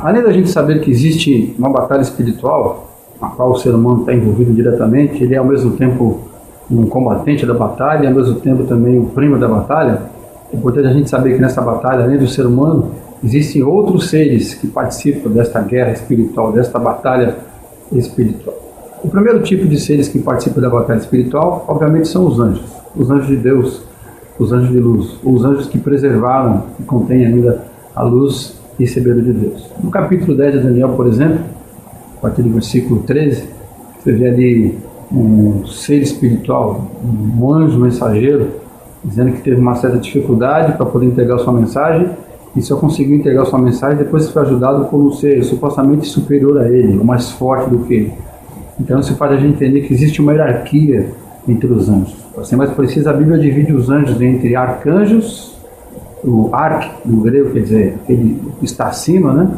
Além da gente saber que existe uma batalha espiritual, na qual o ser humano está envolvido diretamente, ele é ao mesmo tempo um combatente da batalha e ao mesmo tempo também o primo da batalha. É importante a gente saber que nessa batalha, além do ser humano, existem outros seres que participam desta guerra espiritual, desta batalha espiritual. O primeiro tipo de seres que participam da batalha espiritual, obviamente, são os anjos de Deus, os anjos de luz, os anjos que preservaram e contêm ainda a luz recebida de Deus. No capítulo 10 de Daniel, por exemplo, a partir do versículo 13, você vê ali um ser espiritual, um anjo mensageiro, dizendo que teve uma certa dificuldade para poder entregar sua mensagem, e só conseguiu entregar sua mensagem depois que foi ajudado por um ser supostamente superior a ele, ou mais forte do que ele. Então isso faz a gente entender que existe uma hierarquia entre os anjos. Para ser mais preciso, a Bíblia divide os anjos entre arcanjos, o arque, no grego, quer dizer, aquele que está acima, né?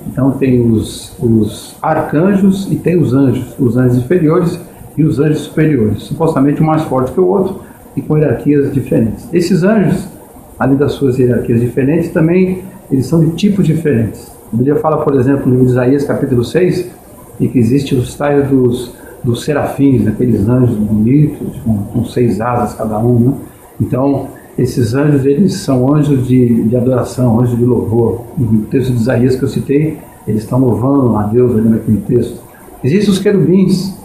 Então tem os arcanjos e tem os anjos inferiores e os anjos superiores, supostamente um mais forte que o outro e com hierarquias diferentes. Esses anjos, além das suas hierarquias diferentes, também eles são de tipos diferentes. A Bíblia fala, por exemplo, no livro de Isaías, capítulo 6, e que existe os tais dos serafins, aqueles anjos bonitos, com 6 asas cada um, né? Então, esses anjos, eles são anjos de adoração, anjos de louvor. No texto de Isaías que eu citei, eles estão louvando a Deus ali naquele texto. Existem os querubins,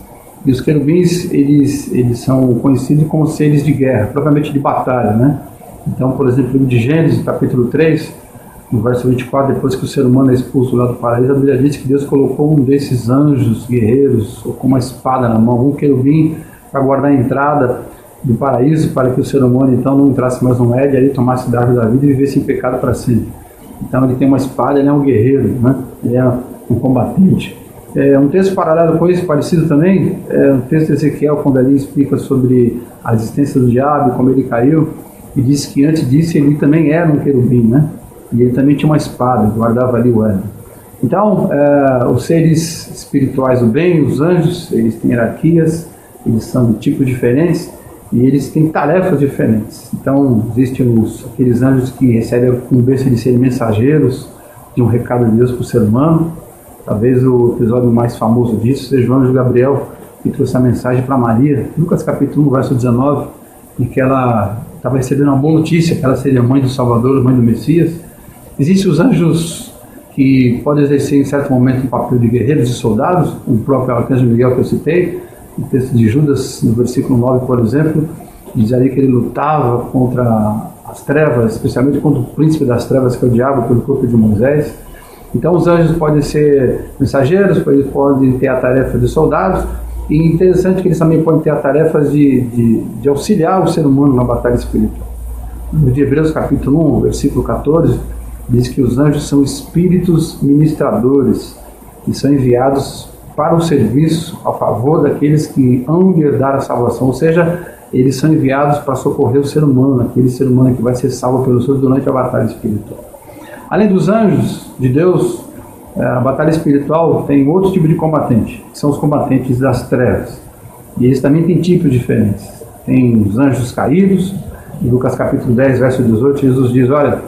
e os querubins, eles são conhecidos como seres de guerra, propriamente de batalha, né? Então, por exemplo, no livro de Gênesis, capítulo 3, no verso 24, depois que o ser humano é expulso lá do paraíso, a Bíblia diz que Deus colocou um desses anjos guerreiros, com uma espada na mão, um querubim, para guardar a entrada do paraíso, para que o ser humano então não entrasse mais no Éden, ali tomasse da árvore da vida e vivesse em pecado para sempre. Então ele tem uma espada, ele é um guerreiro, né? Ele é um combatente. Um texto paralelo com isso, parecido também, é um texto de Ezequiel, quando ali explica sobre a existência do diabo, como ele caiu, e diz que antes disso ele também era um querubim, né? E ele também tinha uma espada, guardava ali o Éden. Então, os seres espirituais do bem, os anjos, eles têm hierarquias, eles são de tipos diferentes e eles têm tarefas diferentes. Então, existem aqueles anjos que recebem a incumbência de serem mensageiros de um recado de Deus para o ser humano. Talvez o episódio mais famoso disso seja o anjo Gabriel, que trouxe a mensagem para Maria, Lucas capítulo 1, verso 19, em que ela estava recebendo uma boa notícia, que ela seria mãe do Salvador, mãe do Messias. Existem os anjos que podem exercer em certo momento um papel de guerreiros e soldados, o próprio arcanjo Miguel que eu citei, no texto de Judas, no versículo 9, por exemplo, diz ali que ele lutava contra as trevas, especialmente contra o príncipe das trevas, que é o diabo, pelo corpo de Moisés. Então os anjos podem ser mensageiros, eles podem ter a tarefa de soldados, e interessante que eles também podem ter a tarefa de auxiliar o ser humano na batalha espiritual. No livro de Hebreus capítulo 1, versículo 14, diz que os anjos são espíritos ministradores, que são enviados para o serviço a favor daqueles que hão de herdar a salvação, ou seja, eles são enviados para socorrer o ser humano, aquele ser humano que vai ser salvo pelo Senhor durante a batalha espiritual. Além dos anjos de Deus, a batalha espiritual tem outro tipo de combatente, que são os combatentes das trevas. E eles também têm tipos diferentes. Tem os anjos caídos, em Lucas capítulo 10, verso 18, Jesus diz, olha,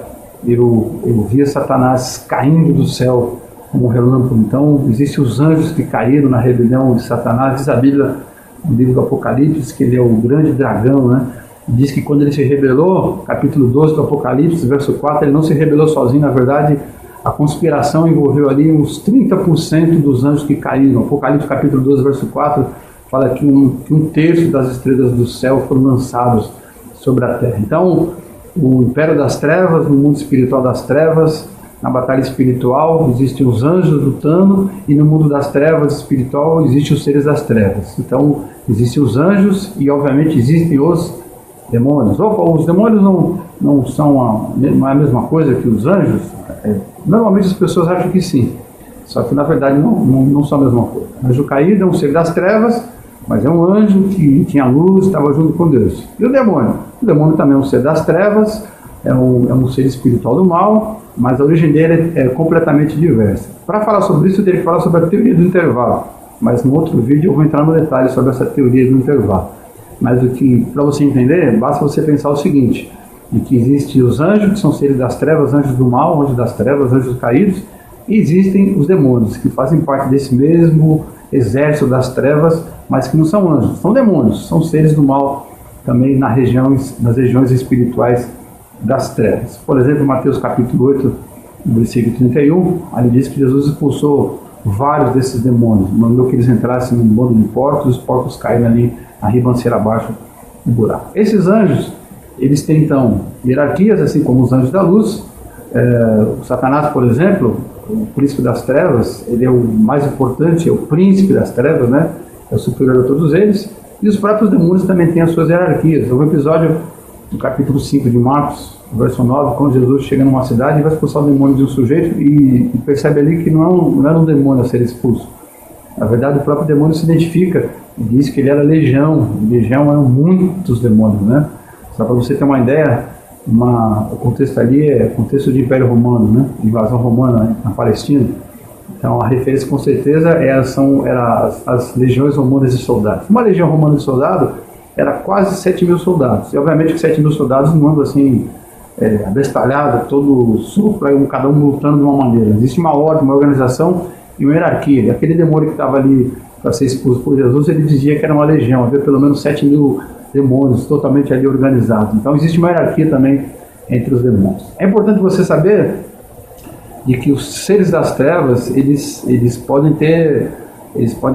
eu via Satanás caindo do céu como um relâmpago. Então, existem os anjos que caíram na rebelião de Satanás. Diz a Bíblia, no livro do Apocalipse, que ele é o grande dragão, né? Diz que quando ele se rebelou, capítulo 12 do Apocalipse, verso 4, ele não se rebelou sozinho, na verdade, a conspiração envolveu ali uns 30% dos anjos que caíram. Apocalipse capítulo 12, verso 4, fala que um terço das estrelas do céu foram lançados sobre a terra. Então, o império das trevas, no mundo espiritual das trevas, na batalha espiritual, existem os anjos lutando, e no mundo das trevas espiritual, existem os seres das trevas. Então, existem os anjos e, obviamente, existem os demônios. Os demônios não são não é a mesma coisa que os anjos? Normalmente as pessoas acham que sim, só que na verdade não são a mesma coisa. O anjo caído é um ser das trevas, mas é um anjo que tinha luz, estava junto com Deus. E o demônio? O demônio também é um ser das trevas, é um ser espiritual do mal, mas a origem dele é completamente diversa. Para falar sobre isso, eu teria que falar sobre a teoria do intervalo, mas no outro vídeo eu vou entrar no detalhe sobre essa teoria do intervalo. Mas para você entender, basta você pensar o seguinte, de que existem os anjos, que são seres das trevas, anjos do mal, anjos das trevas, anjos caídos, E existem os demônios, que fazem parte desse mesmo exército das trevas, mas que não são anjos, são demônios, são seres do mal também nas regiões espirituais das trevas. Por exemplo, Mateus capítulo 8, versículo 31, ali diz que Jesus expulsou vários desses demônios, mandou que eles entrassem num bando de porcos, e os porcos caíram ali a ribanceira abaixo do buraco. Esses anjos, eles têm então hierarquias, assim como os anjos da luz. O Satanás, por exemplo, o príncipe das trevas, ele é o mais importante, é o príncipe das trevas, né? É o superior a todos eles. E os próprios demônios também têm as suas hierarquias. Houve um episódio no capítulo 5 de Marcos, verso 9, quando Jesus chega numa cidade e vai expulsar o demônio de um sujeito e percebe ali que não era um demônio a ser expulso. Na verdade, o próprio demônio se identifica e diz que ele era legião. Legião eram muitos demônios, né? Só para você ter uma ideia, o contexto ali é o contexto de Império Romano, né? Invasão romana, né? Na Palestina. Então a referência com certeza eram as legiões romanas de soldados. Uma legião romana de soldado era quase 7.000 soldados. E obviamente que 7.000 soldados não andam assim, abestalhado, todo supra, cada um lutando de uma maneira. Existe uma ordem, uma organização e uma hierarquia. E aquele demônio que estava ali para ser expulso por Jesus, ele dizia que era uma legião, havia pelo menos 7.000 demônios totalmente ali organizados. Então existe uma hierarquia também entre os demônios. É importante você saber de que os seres das trevas, eles podem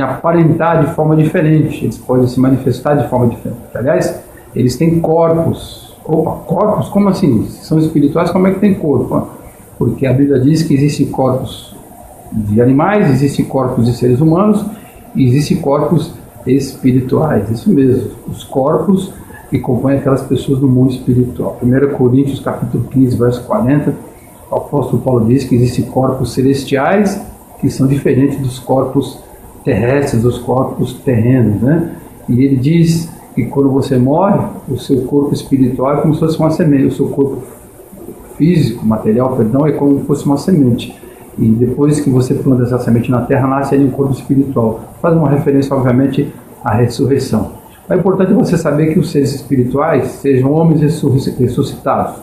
aparentar de forma diferente, eles podem se manifestar de forma diferente. Aliás, eles têm corpos. Opa, corpos? Como assim? Se são espirituais, como é que tem corpo? Porque a Bíblia diz que existem corpos de animais, existem corpos de seres humanos e existem corpos espirituais. Isso mesmo, os corpos que compõem aquelas pessoas do mundo espiritual. 1 Coríntios capítulo 15, verso 40, o apóstolo Paulo diz que existem corpos celestiais que são diferentes dos corpos terrestres, dos corpos terrenos, né? E ele diz que quando você morre, o seu corpo espiritual é como se fosse uma semente, o seu corpo físico, material, perdão, é como se fosse uma semente. E depois que você planta essa semente na terra, nasce ali um corpo espiritual. Faz uma referência, obviamente, à ressurreição. É importante você saber que os seres espirituais sejam homens ressuscitados,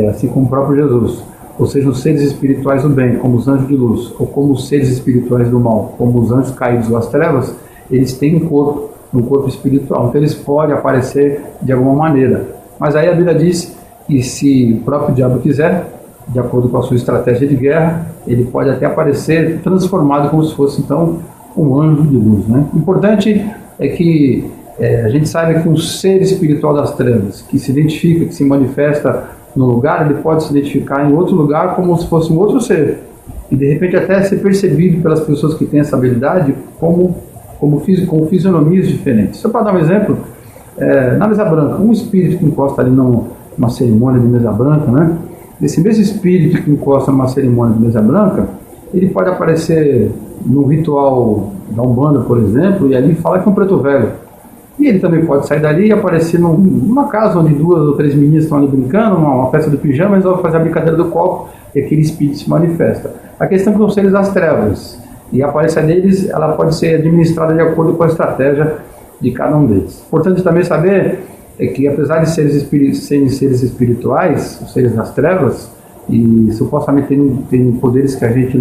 assim como o próprio Jesus. Ou seja, os seres espirituais do bem, como os anjos de luz, ou como os seres espirituais do mal, como os anjos caídos das trevas, eles têm um corpo espiritual. Então eles podem aparecer de alguma maneira. Mas aí a Bíblia diz que se o próprio diabo quiser, de acordo com a sua estratégia de guerra, ele pode até aparecer transformado como se fosse então um anjo de luz, né? O importante é que a gente saiba que um ser espiritual das trevas, que se identifica, que se manifesta no lugar, ele pode se identificar em outro lugar como se fosse um outro ser. E de repente até ser percebido pelas pessoas que têm essa habilidade com fisionomias diferentes. Só para dar um exemplo, na mesa branca, um espírito que encosta ali numa cerimônia de mesa branca, né? Esse mesmo espírito que encosta numa cerimônia de mesa branca, ele pode aparecer num ritual da Umbanda, por exemplo, e ali fala que é um preto velho. E ele também pode sair dali e aparecer numa casa onde 2 ou 3 meninas estão ali brincando, uma festa do pijama, e resolve fazer a brincadeira do copo, e aquele espírito se manifesta. A questão é que são seres das trevas, e a aparência deles ela pode ser administrada de acordo com a estratégia de cada um deles. Importante também saber que, apesar de serem seres espirituais, os seres das trevas, e supostamente tem poderes que a gente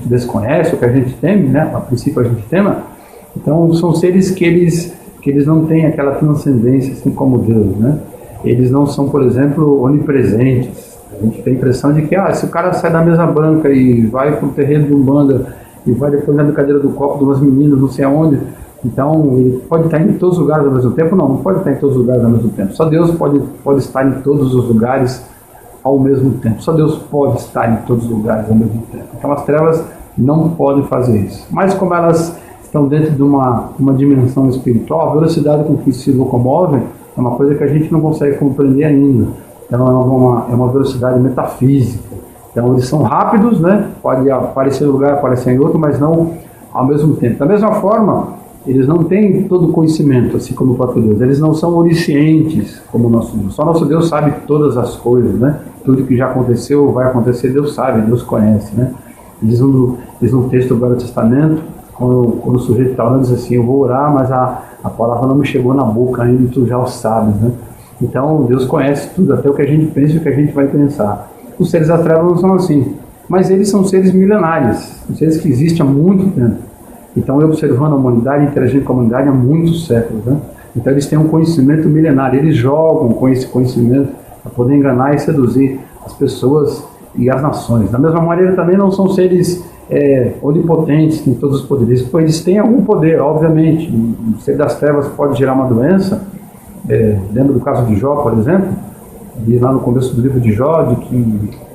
desconhece, ou que a gente teme, né? A princípio a gente tema, então são seres que eles não têm aquela transcendência assim como Deus, né? Eles não são, por exemplo, onipresentes. A gente tem a impressão de que se o cara sai da mesa branca e vai para o terreno de Umbanda e vai depois na brincadeira do copo de umas meninas, não sei aonde, então ele pode estar em todos os lugares ao mesmo tempo? Não pode estar em todos os lugares ao mesmo tempo. Só Deus pode estar em todos os lugares ao mesmo tempo. Só Deus pode estar em todos os lugares ao mesmo tempo. Então as trevas não podem fazer isso. Mas como elas estão dentro de uma dimensão espiritual, a velocidade com que se locomovem é uma coisa que a gente não consegue compreender ainda. Então é uma velocidade metafísica. Então eles são rápidos, né? Pode aparecer em um lugar, aparecer em outro, mas não ao mesmo tempo. Da mesma forma, eles não têm todo o conhecimento, assim como o próprio Deus. Eles não são oniscientes como o nosso Deus. Só nosso Deus sabe todas as coisas, né? Tudo que já aconteceu ou vai acontecer, Deus sabe, Deus conhece, né? Diz no texto do Velho Testamento, quando o sujeito está orando, diz assim: eu vou orar, mas a palavra não me chegou na boca ainda, e tu já o sabes, né? Então Deus conhece tudo, até o que a gente pensa e o que a gente vai pensar. Os seres das trevas não são assim. mas eles são seres milenares, são seres que existem há muito tempo. Então, observando a humanidade, interagindo com a humanidade há muitos séculos, né? Então, eles têm um conhecimento milenário, eles jogam com esse conhecimento para poder enganar e seduzir as pessoas e as nações. Da mesma maneira, também não são seres onipotentes, têm todos os poderes, pois eles têm algum poder, obviamente. O ser das trevas pode gerar uma doença, lembra do caso de Jó, por exemplo, diz lá no começo do livro de Jó, de que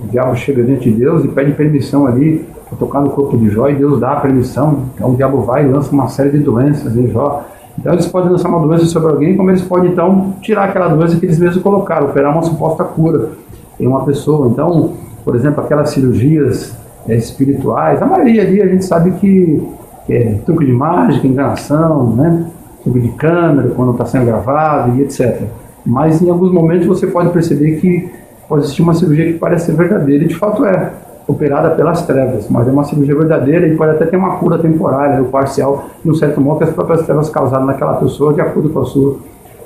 o diabo chega diante de Deus e pede permissão ali para tocar no corpo de Jó, e Deus dá a permissão. Então o diabo vai e lança uma série de doenças em Jó. Então eles podem lançar uma doença sobre alguém, como eles podem então tirar aquela doença que eles mesmos colocaram, operar uma suposta cura em uma pessoa. Então, por exemplo, aquelas cirurgias espirituais, a maioria ali a gente sabe que é truque de mágica, enganação, né? Truque de câmera, quando está sendo gravado e etc. Mas em alguns momentos você pode perceber que pode existir uma cirurgia que parece ser verdadeira, e de fato é, operada pelas trevas, mas é uma cirurgia verdadeira e pode até ter uma cura temporária ou parcial, em um certo modo, que as próprias trevas causaram naquela pessoa de acordo com a sua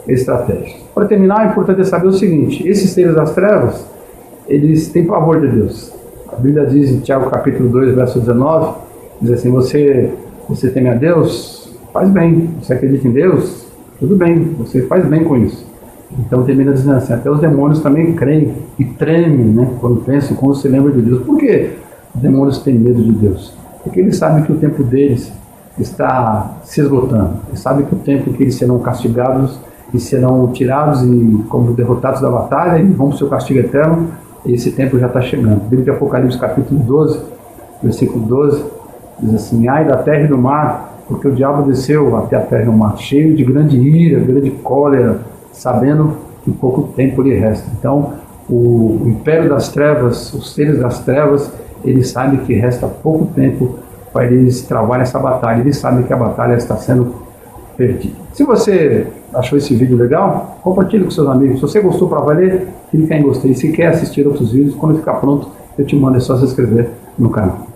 estratégia. Para terminar, é importante saber o seguinte: esses seres das trevas, eles têm pavor de Deus. A Bíblia diz em Tiago capítulo 2, verso 19, diz assim: você teme a Deus? Faz bem. Você acredita em Deus? Tudo bem, você faz bem com isso. Então termina dizendo assim: até os demônios também creem e tremem, né, quando pensam, quando se lembram de Deus. Por que os demônios têm medo de Deus? Porque eles sabem que o tempo deles está se esgotando. Eles sabem que o tempo que eles serão castigados e serão tirados e como derrotados da batalha e vão para o seu castigo eterno, esse tempo já está chegando. Bíblia de Apocalipse capítulo 12, versículo 12, diz assim: ai da terra e do mar, porque o diabo desceu até a terra e o mar, cheio de grande ira, grande cólera, sabendo que pouco tempo lhe resta. Então, o império das trevas, os seres das trevas, eles sabem que resta pouco tempo para eles travarem essa batalha. Eles sabem que a batalha está sendo perdida. Se você achou esse vídeo legal, compartilhe com seus amigos. Se você gostou para valer, clique em gostei. Se quer assistir outros vídeos, quando ficar pronto, eu te mando, é só se inscrever no canal.